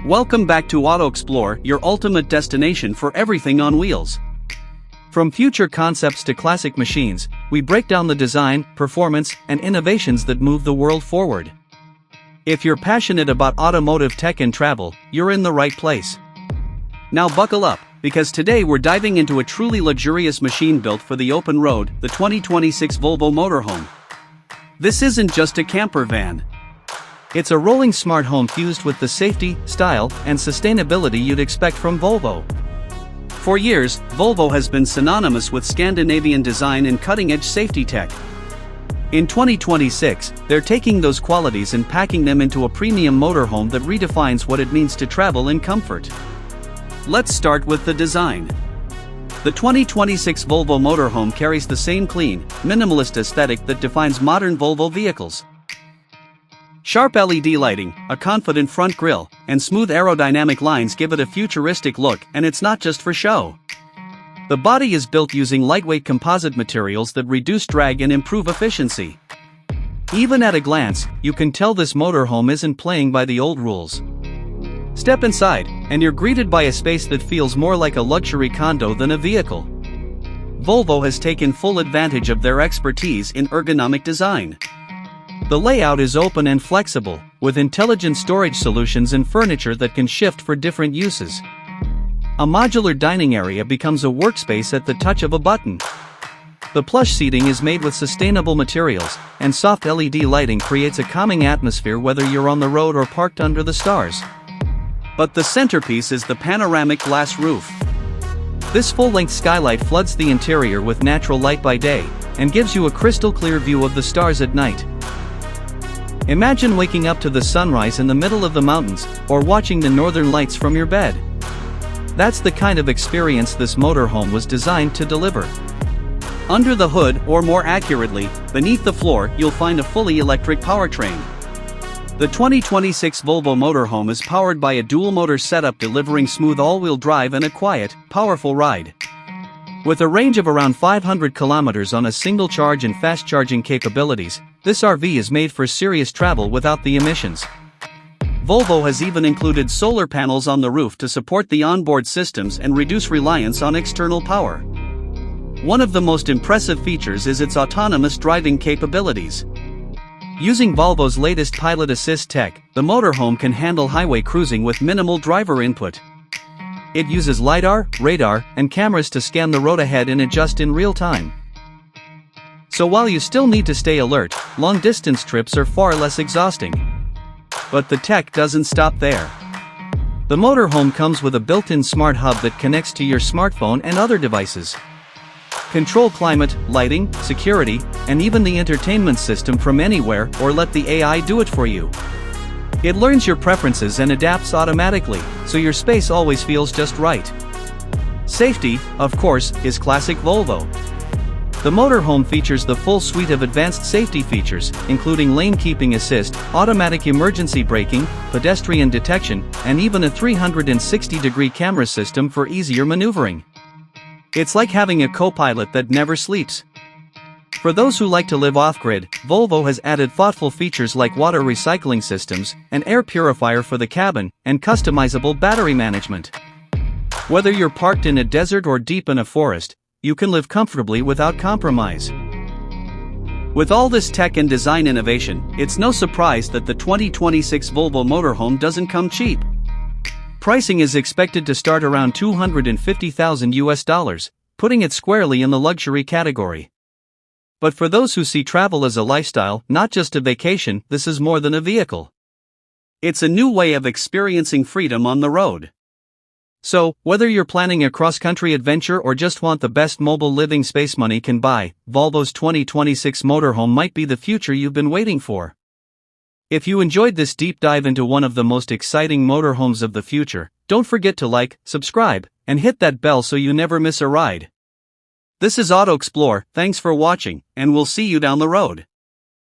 Welcome back to Xplore, your ultimate destination for everything on wheels. From future concepts to classic machines, we break down the design, performance, and innovations that move the world forward. If you're passionate about automotive tech and travel, you're in the right place. Now buckle up, because today we're diving into a truly luxurious machine built for the open road, the 2026 Volvo Motorhome. This isn't just a camper van. It's a rolling smart home fused with the safety, style, and sustainability you'd expect from Volvo. For years, Volvo has been synonymous with Scandinavian design and cutting-edge safety tech. In 2026, they're taking those qualities and packing them into a premium motorhome that redefines what it means to travel in comfort. Let's start with the design. The 2026 Volvo Motorhome carries the same clean, minimalist aesthetic that defines modern Volvo vehicles. Sharp LED lighting, a confident front grille, and smooth aerodynamic lines give it a futuristic look, and it's not just for show. The body is built using lightweight composite materials that reduce drag and improve efficiency. Even at a glance, you can tell this motorhome isn't playing by the old rules. Step inside, and you're greeted by a space that feels more like a luxury condo than a vehicle. Volvo has taken full advantage of their expertise in ergonomic design. The layout is open and flexible, with intelligent storage solutions and furniture that can shift for different uses. A modular dining area becomes a workspace at the touch of a button. The plush seating is made with sustainable materials, and soft LED lighting creates a calming atmosphere whether you're on the road or parked under the stars. But the centerpiece is the panoramic glass roof. This full-length skylight floods the interior with natural light by day, and gives you a crystal-clear view of the stars at night. Imagine waking up to the sunrise in the middle of the mountains, or watching the northern lights from your bed. That's the kind of experience this motorhome was designed to deliver. Under the hood, or more accurately, beneath the floor, you'll find a fully electric powertrain. The 2026 Volvo Motorhome is powered by a dual-motor setup delivering smooth all-wheel drive and a quiet, powerful ride. With a range of around 500 kilometers on a single charge and fast-charging capabilities, this RV is made for serious travel without the emissions. Volvo has even included solar panels on the roof to support the onboard systems and reduce reliance on external power. One of the most impressive features is its autonomous driving capabilities. Using Volvo's latest pilot assist tech, the motorhome can handle highway cruising with minimal driver input. It uses LiDAR, radar, and cameras to scan the road ahead and adjust in real time. So while you still need to stay alert, long-distance trips are far less exhausting. But the tech doesn't stop there. The motorhome comes with a built-in smart hub that connects to your smartphone and other devices. Control climate, lighting, security, and even the entertainment system from anywhere, or let the AI do it for you. It learns your preferences and adapts automatically, so your space always feels just right. Safety, of course, is classic Volvo. The motorhome features the full suite of advanced safety features, including lane keeping assist, automatic emergency braking, pedestrian detection, and even a 360-degree camera system for easier maneuvering. It's like having a co-pilot that never sleeps. For those who like to live off-grid, Volvo has added thoughtful features like water recycling systems, an air purifier for the cabin, and customizable battery management. Whether you're parked in a desert or deep in a forest, you can live comfortably without compromise. With all this tech and design innovation, it's no surprise that the 2026 Volvo Motorhome doesn't come cheap. Pricing is expected to start around $250,000, putting it squarely in the luxury category. But for those who see travel as a lifestyle, not just a vacation, this is more than a vehicle. It's a new way of experiencing freedom on the road. So, whether you're planning a cross-country adventure or just want the best mobile living space money can buy, Volvo's 2026 Motorhome might be the future you've been waiting for. If you enjoyed this deep dive into one of the most exciting motorhomes of the future, don't forget to like, subscribe, and hit that bell so you never miss a ride. This is Xplore, thanks for watching, and we'll see you down the road.